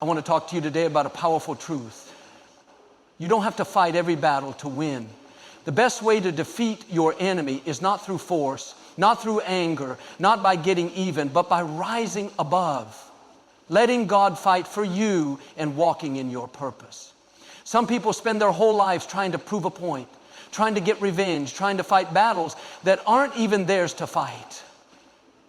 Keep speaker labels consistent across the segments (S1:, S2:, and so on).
S1: I want to talk to you today about a powerful truth. You don't have to fight every battle to win. The best way to defeat your enemy is not through force, not through anger, not by getting even, but by rising above, letting God fight for you and walking in your purpose. Some people spend their whole lives trying to prove a point, trying to get revenge, trying to fight battles that aren't even theirs to fight.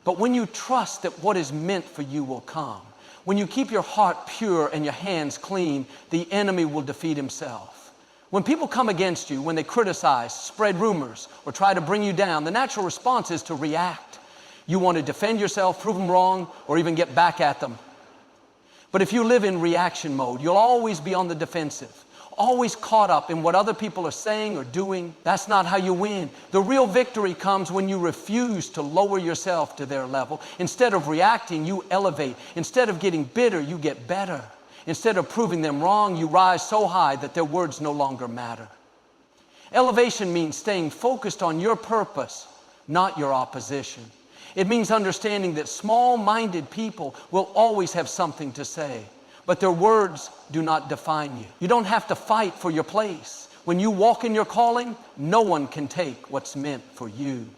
S1: But when you trust that what is meant for you will come, when you keep your heart pure and your hands clean, the enemy will defeat himself. When people come against you, when they criticize, spread rumors, or try to bring you down, the natural response is to react. You want to defend yourself, prove them wrong, or even get back at them. But if you live in reaction mode, you'll always be on the defensive, always caught up in what other people are saying or doing. That's not how you win. The real victory comes when you refuse to lower yourself to their level. Instead of reacting, you elevate. Instead of getting bitter, you get better. Instead of proving them wrong, you rise so high that their words no longer matter. Elevation means staying focused on your purpose, not your opposition. It means understanding that small-minded people will always have something to say, but their words do not define you. You don't have to fight for your place. When you walk in your calling, no one can take what's meant for you.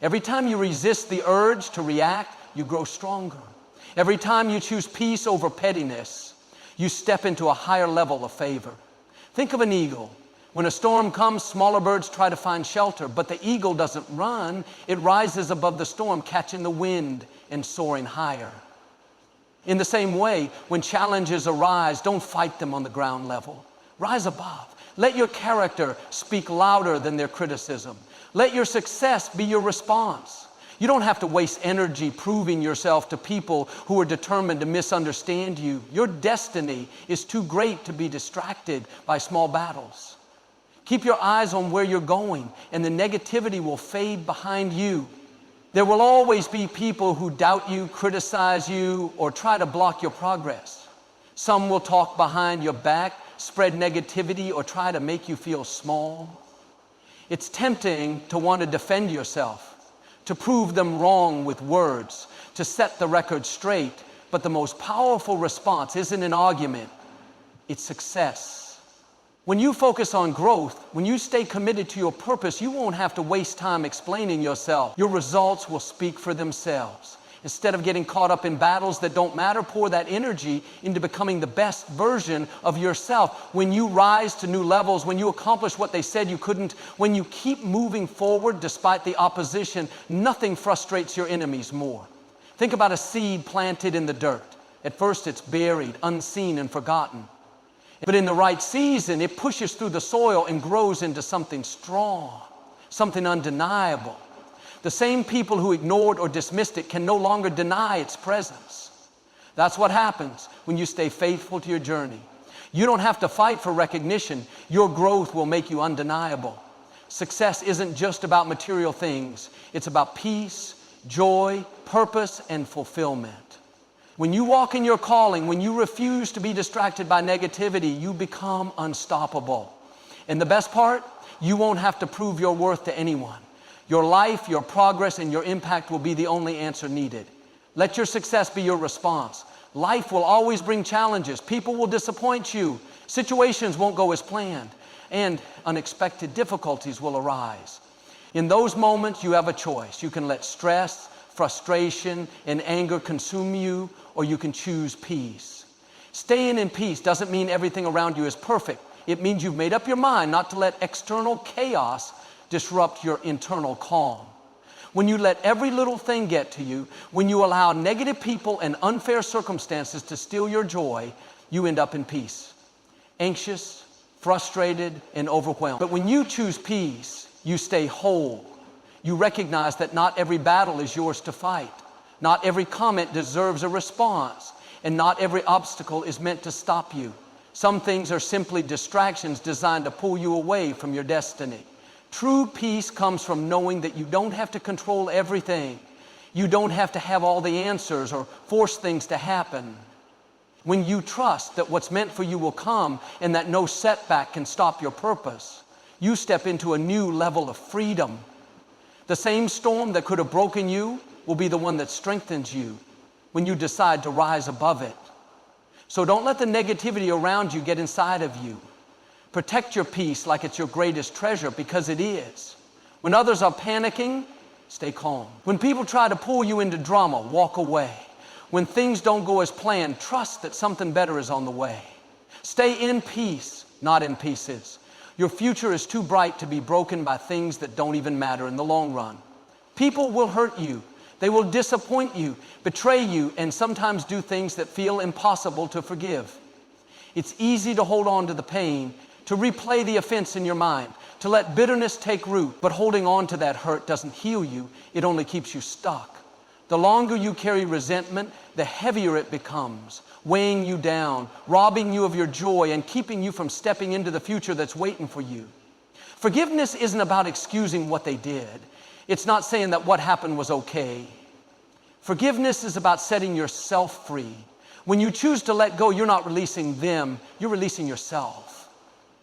S1: Every time you resist the urge to react, you grow stronger. Every time you choose peace over pettiness, you step into a higher level of favor. Think of an eagle. When a storm comes, smaller birds try to find shelter, but the eagle doesn't run. It rises above the storm, catching the wind and soaring higher. In the same way, when challenges arise, don't fight them on the ground level. Rise above. Let your character speak louder than their criticism. Let your success be your response. You don't have to waste energy proving yourself to people who are determined to misunderstand you. Your destiny is too great to be distracted by small battles. Keep your eyes on where you're going, and the negativity will fade behind you. There will always be people who doubt you, criticize you, or try to block your progress. Some will talk behind your back, spread negativity, or try to make you feel small. It's tempting to want to defend yourself, to prove them wrong with words, to set the record straight. But the most powerful response isn't an argument, it's success. When you focus on growth, when you stay committed to your purpose, you won't have to waste time explaining yourself. Your results will speak for themselves. Instead of getting caught up in battles that don't matter, pour that energy into becoming the best version of yourself. When you rise to new levels, when you accomplish what they said you couldn't, when you keep moving forward despite the opposition, nothing frustrates your enemies more. Think about a seed planted in the dirt. At first it's buried, unseen, and forgotten. But in the right season, it pushes through the soil and grows into something strong, something undeniable. The same people who ignored or dismissed it can no longer deny its presence. That's what happens when you stay faithful to your journey. You don't have to fight for recognition. Your growth will make you undeniable. Success isn't just about material things. It's about peace, joy, purpose, and fulfillment. When you walk in your calling, when you refuse to be distracted by negativity, you become unstoppable. And the best part, you won't have to prove your worth to anyone. Your life, your progress, and your impact will be the only answer needed. Let your success be your response. Life will always bring challenges. People will disappoint you. Situations won't go as planned. And unexpected difficulties will arise. In those moments, you have a choice. You can let stress, frustration, and anger consume you, or you can choose peace. Staying in peace doesn't mean everything around you is perfect. It means you've made up your mind not to let external chaos disrupt your internal calm. When you let every little thing get to you, when you allow negative people and unfair circumstances to steal your joy, you end up in peace. Anxious, frustrated, and overwhelmed. But when you choose peace, you stay whole. You recognize that not every battle is yours to fight. Not every comment deserves a response, and not every obstacle is meant to stop you. Some things are simply distractions designed to pull you away from your destiny. True peace comes from knowing that you don't have to control everything. You don't have to have all the answers or force things to happen. When you trust that what's meant for you will come and that no setback can stop your purpose, you step into a new level of freedom. The same storm that could have broken you will be the one that strengthens you when you decide to rise above it. So don't let the negativity around you get inside of you. Protect your peace like it's your greatest treasure, because it is. When others are panicking, stay calm. When people try to pull you into drama, walk away. When things don't go as planned, trust that something better is on the way. Stay in peace, not in pieces. Your future is too bright to be broken by things that don't even matter in the long run. People will hurt you. They will disappoint you, betray you, and sometimes do things that feel impossible to forgive. It's easy to hold on to the pain, to replay the offense in your mind, to let bitterness take root, but holding on to that hurt doesn't heal you, it only keeps you stuck. The longer you carry resentment, the heavier it becomes, weighing you down, robbing you of your joy, and keeping you from stepping into the future that's waiting for you. Forgiveness isn't about excusing what they did. It's not saying that what happened was okay. Forgiveness is about setting yourself free. When you choose to let go, you're not releasing them, you're releasing yourself.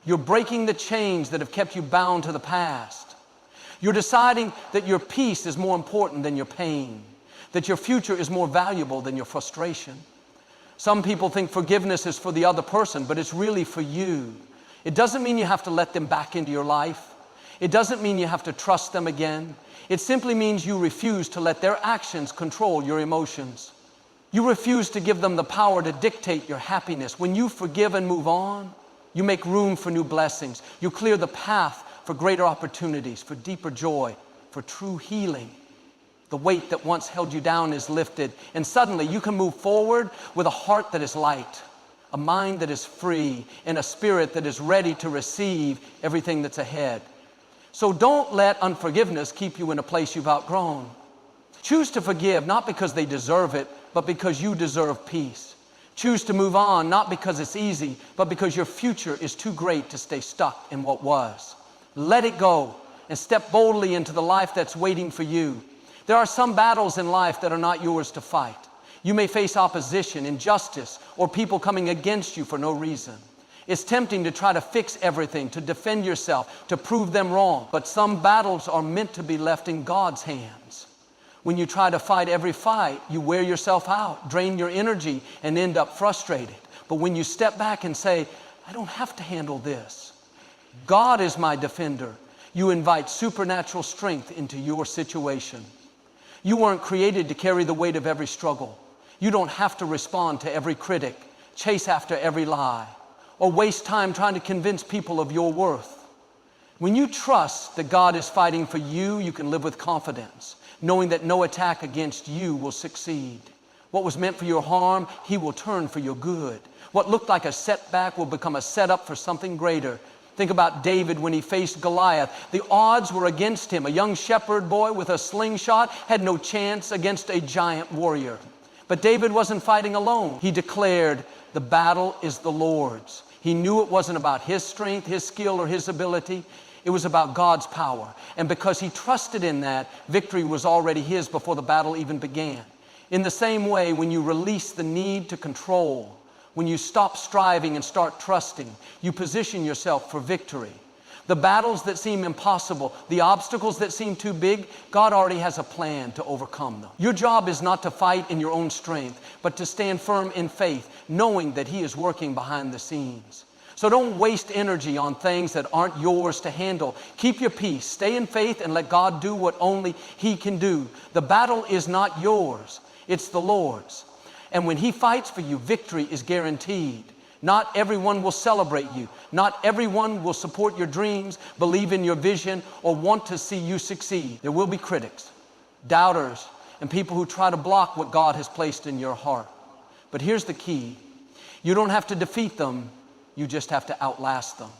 S1: You're breaking the chains that have kept you bound to the past. You're deciding that your peace is more important than your pain, that your future is more valuable than your frustration. Some people think forgiveness is for the other person, but it's really for you. It doesn't mean you have to let them back into your life. It doesn't mean you have to trust them again. It simply means you refuse to let their actions control your emotions. You refuse to give them the power to dictate your happiness. When you forgive and move on, you make room for new blessings. You clear the path for greater opportunities, for deeper joy, for true healing. The weight that once held you down is lifted, and suddenly you can move forward with a heart that is light, a mind that is free, and a spirit that is ready to receive everything that's ahead. So don't let unforgiveness keep you in a place you've outgrown. Choose to forgive, not because they deserve it, but because you deserve peace. Choose to move on, not because it's easy, but because your future is too great to stay stuck in what was. Let it go and step boldly into the life that's waiting for you. There are some battles in life that are not yours to fight. You may face opposition, injustice, or people coming against you for no reason. It's tempting to try to fix everything, to defend yourself, to prove them wrong. But some battles are meant to be left in God's hands. When you try to fight every fight, you wear yourself out, drain your energy, and end up frustrated. But when you step back and say, I don't have to handle this. God is my defender. You invite supernatural strength into your situation. You weren't created to carry the weight of every struggle. You don't have to respond to every critic, chase after every lie, or waste time trying to convince people of your worth. When you trust that God is fighting for you, you can live with confidence, knowing that no attack against you will succeed. What was meant for your harm, He will turn for your good. What looked like a setback will become a setup for something greater. Think about David when he faced Goliath. The odds were against him. A young shepherd boy with a slingshot had no chance against a giant warrior. But David wasn't fighting alone. He declared, the battle is the Lord's. He knew it wasn't about his strength, his skill, or his ability. It was about God's power. And because he trusted in that, victory was already his before the battle even began. In the same way, when you release the need to control, when you stop striving and start trusting, you position yourself for victory. The battles that seem impossible, the obstacles that seem too big, God already has a plan to overcome them. Your job is not to fight in your own strength, but to stand firm in faith, knowing that He is working behind the scenes. So don't waste energy on things that aren't yours to handle. Keep your peace, stay in faith, and let God do what only He can do. The battle is not yours, it's the Lord's. And when He fights for you, victory is guaranteed. Not everyone will celebrate you. Not everyone will support your dreams, believe in your vision, or want to see you succeed. There will be critics, doubters, and people who try to block what God has placed in your heart. But here's the key. You don't have to defeat them. You just have to outlast them.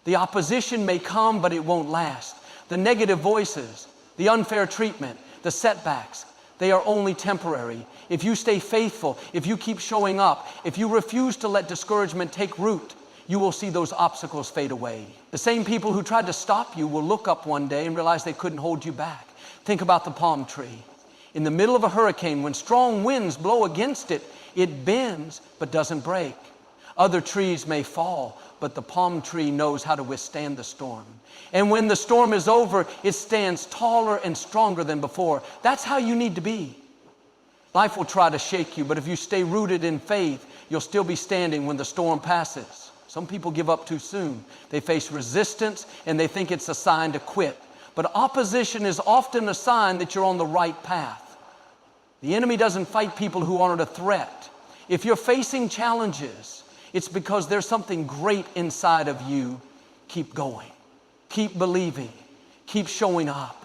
S1: The opposition may come, but it won't last. The negative voices, the unfair treatment, the setbacks, they are only temporary. If you stay faithful, if you keep showing up, if you refuse to let discouragement take root, you will see those obstacles fade away. The same people who tried to stop you will look up one day and realize they couldn't hold you back. Think about the palm tree. In the middle of a hurricane, when strong winds blow against it, it bends but doesn't break. Other trees may fall, but the palm tree knows how to withstand the storm. And when the storm is over, it stands taller and stronger than before. That's how you need to be. Life will try to shake you, but if you stay rooted in faith, you'll still be standing when the storm passes. Some people give up too soon. They face resistance and they think it's a sign to quit. But opposition is often a sign that you're on the right path. The enemy doesn't fight people who aren't a threat. If you're facing challenges, it's because there's something great inside of you. Keep going. Keep believing. Keep showing up.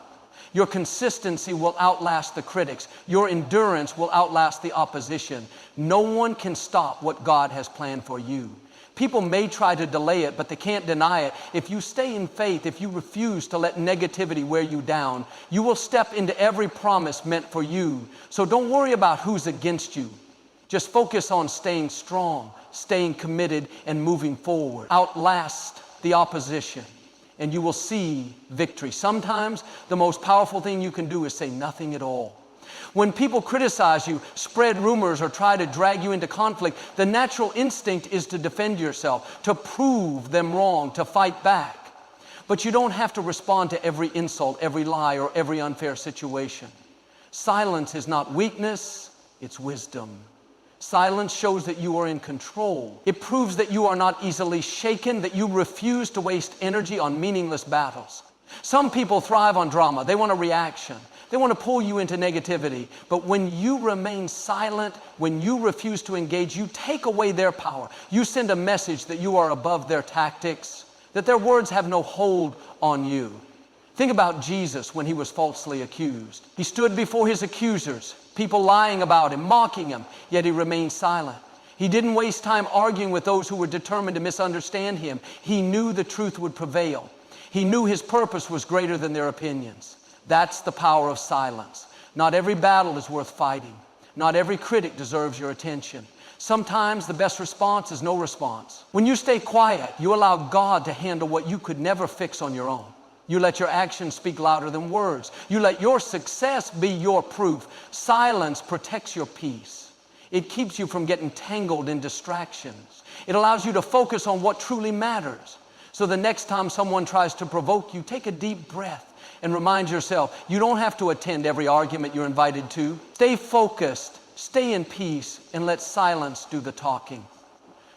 S1: Your consistency will outlast the critics. Your endurance will outlast the opposition. No one can stop what God has planned for you. People may try to delay it, but they can't deny it. If you stay in faith, if you refuse to let negativity wear you down, you will step into every promise meant for you. So don't worry about who's against you. Just focus on staying strong, staying committed, and moving forward. Outlast the opposition, and you will see victory. Sometimes the most powerful thing you can do is say nothing at all. When people criticize you, spread rumors, or try to drag you into conflict, the natural instinct is to defend yourself, to prove them wrong, to fight back. But you don't have to respond to every insult, every lie, or every unfair situation. Silence is not weakness, it's wisdom. Silence shows that you are in control. It proves that you are not easily shaken, that you refuse to waste energy on meaningless battles. Some people thrive on drama. They want a reaction. They want to pull you into negativity. But when you remain silent, when you refuse to engage, you take away their power. You send a message that you are above their tactics, that their words have no hold on you. Think about Jesus when he was falsely accused. He stood before his accusers, people lying about him, mocking him, yet he remained silent. He didn't waste time arguing with those who were determined to misunderstand him. He knew the truth would prevail. He knew his purpose was greater than their opinions. That's the power of silence. Not every battle is worth fighting. Not every critic deserves your attention. Sometimes the best response is no response. When you stay quiet, you allow God to handle what you could never fix on your own. You let your actions speak louder than words. You let your success be your proof. Silence protects your peace. It keeps you from getting tangled in distractions. It allows you to focus on what truly matters. So the next time someone tries to provoke you, take a deep breath and remind yourself, you don't have to attend every argument you're invited to. Stay focused, stay in peace, and let silence do the talking.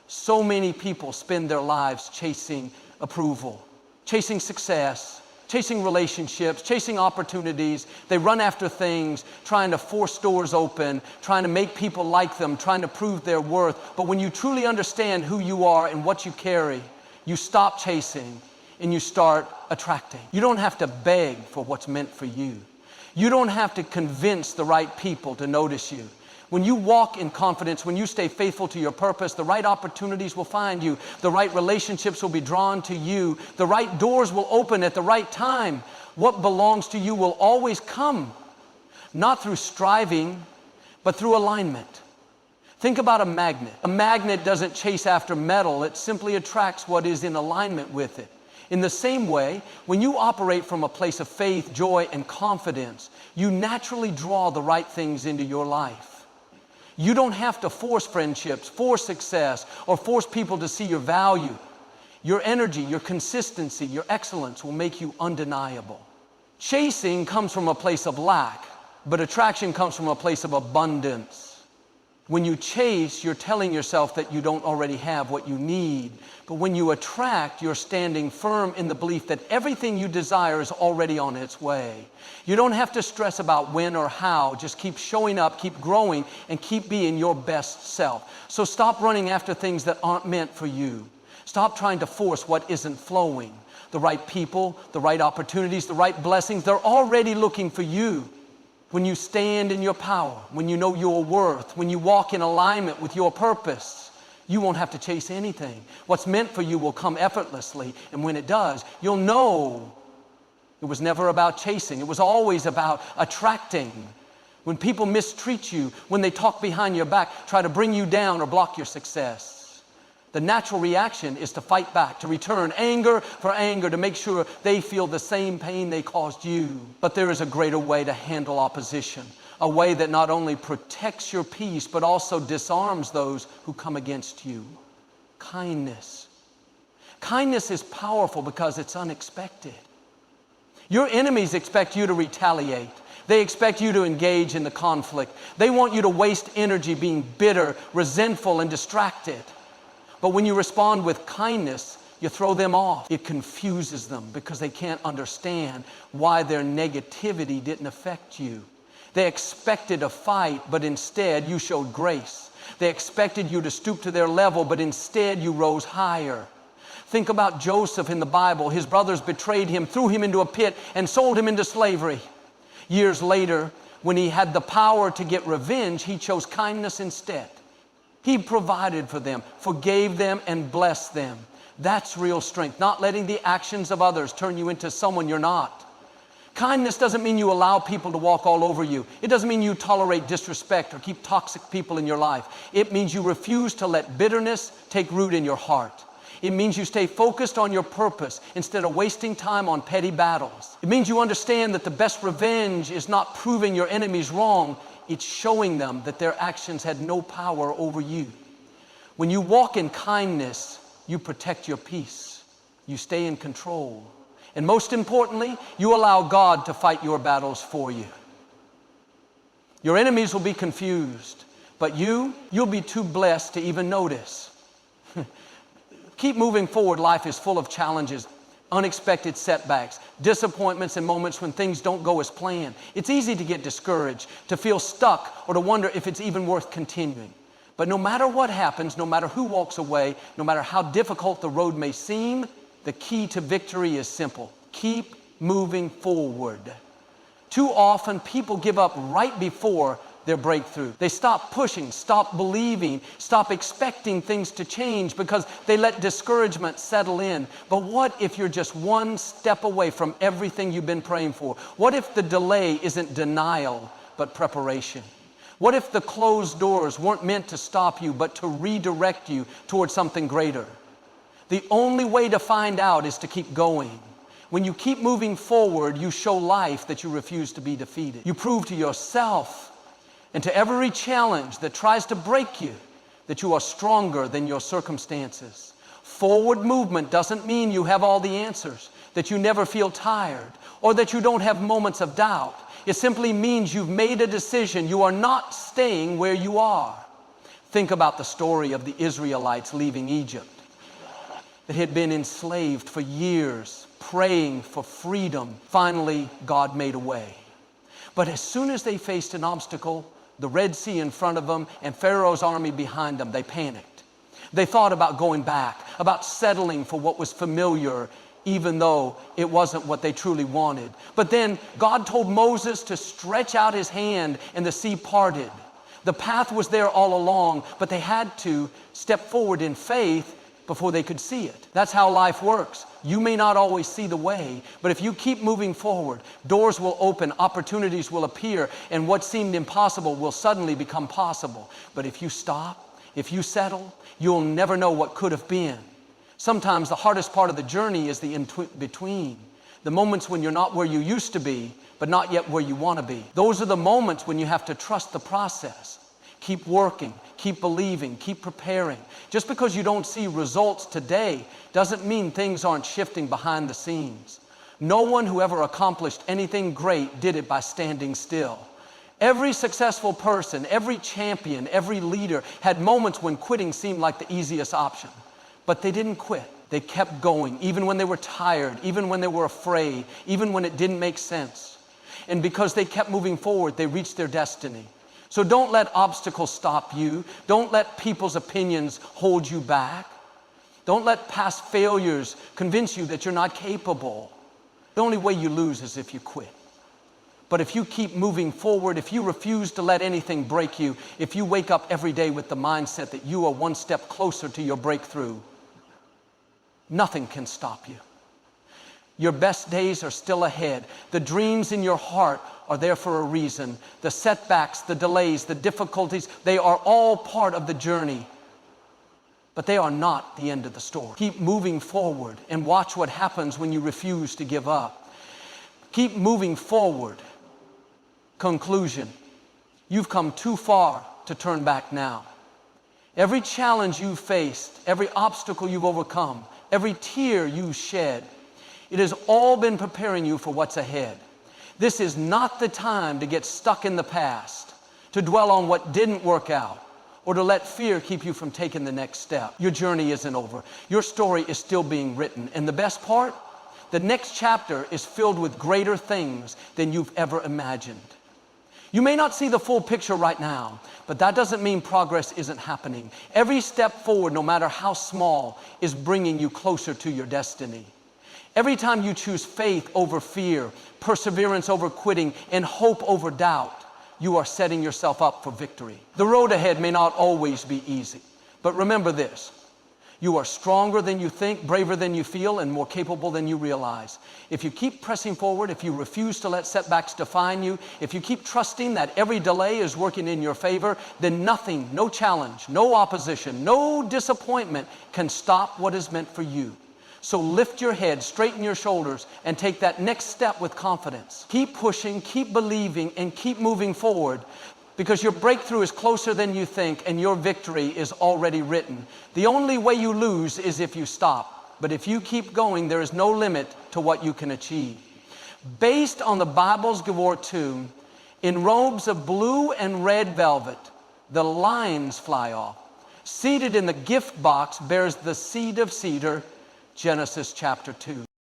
S1: So many people spend their lives chasing approval, chasing success, chasing relationships, chasing opportunities. They run after things, trying to force doors open, trying to make people like them, trying to prove their worth. But when you truly understand who you are and what you carry, you stop chasing and you start attracting. You don't have to beg for what's meant for you. You don't have to convince the right people to notice you. When you walk in confidence, when you stay faithful to your purpose, the right opportunities will find you. The right relationships will be drawn to you. The right doors will open at the right time. What belongs to you will always come, not through striving, but through alignment. Think about a magnet. A magnet doesn't chase after metal. It simply attracts what is in alignment with it. In the same way, when you operate from a place of faith, joy, and confidence, you naturally draw the right things into your life. You don't have to force friendships, force success, or force people to see your value. Your energy, your consistency, your excellence will make you undeniable. Chasing comes from a place of lack, but attraction comes from a place of abundance. When you chase, you're telling yourself that you don't already have what you need. But when you attract, you're standing firm in the belief that everything you desire is already on its way. You don't have to stress about when or how. Just keep showing up, keep growing, and keep being your best self. So stop running after things that aren't meant for you. Stop trying to force what isn't flowing. The right people, the right opportunities, the right blessings, they're already looking for you. When you stand in your power, when you know your worth, when you walk in alignment with your purpose, you won't have to chase anything. What's meant for you will come effortlessly, and when it does, you'll know it was never about chasing. It was always about attracting. When people mistreat you, when they talk behind your back, try to bring you down or block your success, the natural reaction is to fight back, to return anger for anger, to make sure they feel the same pain they caused you. But there is a greater way to handle opposition, a way that not only protects your peace, but also disarms those who come against you. Kindness. Kindness is powerful because it's unexpected. Your enemies expect you to retaliate. They expect you to engage in the conflict. They want you to waste energy being bitter, resentful, and distracted. But when you respond with kindness, you throw them off. It confuses them because they can't understand why their negativity didn't affect you. They expected a fight, but instead you showed grace. They expected you to stoop to their level, but instead you rose higher. Think about Joseph in the Bible. His brothers betrayed him, threw him into a pit, and sold him into slavery. Years later, when he had the power to get revenge, he chose kindness instead. He provided for them, forgave them, and blessed them. That's real strength, not letting the actions of others turn you into someone you're not. Kindness doesn't mean you allow people to walk all over you. It doesn't mean you tolerate disrespect or keep toxic people in your life. It means you refuse to let bitterness take root in your heart. It means you stay focused on your purpose instead of wasting time on petty battles. It means you understand that the best revenge is not proving your enemies wrong. It's showing them that their actions had no power over you. When you walk in kindness, you protect your peace. You stay in control. And most importantly, you allow God to fight your battles for you. Your enemies will be confused, but you'll be too blessed to even notice. Keep moving forward. Life is full of challenges, unexpected setbacks, disappointments, and moments when things don't go as planned. It's easy to get discouraged, to feel stuck, or to wonder if it's even worth continuing. But no matter what happens, no matter who walks away, no matter how difficult the road may seem, the key to victory is simple. Keep moving forward. Too often, people give up right before their breakthrough. They stop pushing, stop believing, stop expecting things to change because they let discouragement settle in. But what if you're just one step away from everything you've been praying for? What if the delay isn't denial, but preparation? What if the closed doors weren't meant to stop you, but to redirect you towards something greater? The only way to find out is to keep going. When you keep moving forward, you show life that you refuse to be defeated. You prove to yourself and to every challenge that tries to break you that you are stronger than your circumstances. Forward movement doesn't mean you have all the answers, that you never feel tired, or that you don't have moments of doubt. It simply means you've made a decision. You are not staying where you are. Think about the story of the Israelites leaving Egypt. They had been enslaved for years, praying for freedom. Finally, God made a way. But as soon as they faced an obstacle, the Red Sea in front of them and Pharaoh's army behind them, they panicked. They thought about going back, about settling for what was familiar, even though it wasn't what they truly wanted. But then God told Moses to stretch out his hand, and the sea parted. The path was there all along, but they had to step forward in faith before they could see it. That's how life works. You may not always see the way, but if you keep moving forward, doors will open, opportunities will appear, and what seemed impossible will suddenly become possible. But if you stop, if you settle, you'll never know what could have been. Sometimes the hardest part of the journey is the in-between. The moments when you're not where you used to be, but not yet where you want to be. Those are the moments when you have to trust the process. Keep working, keep believing, keep preparing. Just because you don't see results today doesn't mean things aren't shifting behind the scenes. No one who ever accomplished anything great did it by standing still. Every successful person, every champion, every leader had moments when quitting seemed like the easiest option. But they didn't quit. They kept going, even when they were tired, even when they were afraid, even when it didn't make sense. And because they kept moving forward, they reached their destiny. So don't let obstacles stop you. Don't let people's opinions hold you back. Don't let past failures convince you that you're not capable. The only way you lose is if you quit. But if you keep moving forward, if you refuse to let anything break you, if you wake up every day with the mindset that you are one step closer to your breakthrough, nothing can stop you. Your best days are still ahead. The dreams in your heart are there for a reason. The setbacks, the delays, the difficulties, they are all part of the journey. But they are not the end of the story. Keep moving forward and watch what happens when you refuse to give up. Keep moving forward. Conclusion. You've come too far to turn back now. Every challenge you've faced, every obstacle you've overcome, every tear you shed, it has all been preparing you for what's ahead. This is not the time to get stuck in the past, to dwell on what didn't work out, or to let fear keep you from taking the next step. Your journey isn't over. Your story is still being written. And the best part, the next chapter is filled with greater things than you've ever imagined. You may not see the full picture right now, but that doesn't mean progress isn't happening. Every step forward, no matter how small, is bringing you closer to your destiny. Every time you choose faith over fear, perseverance over quitting, and hope over doubt, you are setting yourself up for victory. The road ahead may not always be easy, but remember this: you are stronger than you think, braver than you feel, and more capable than you realize. If you keep pressing forward, if you refuse to let setbacks define you, if you keep trusting that every delay is working in your favor, then nothing, no challenge, no opposition, no disappointment can stop what is meant for you. So lift your head, straighten your shoulders, and take that next step with confidence. Keep pushing, keep believing, and keep moving forward, because your breakthrough is closer than you think, and your victory is already written. The only way you lose is if you stop. But if you keep going, there is no limit to what you can achieve. Based on the Bible's Gevor tomb, in robes of blue and red velvet, the lines fly off. Seated in the gift box bears the seed of cedar, Genesis chapter 2.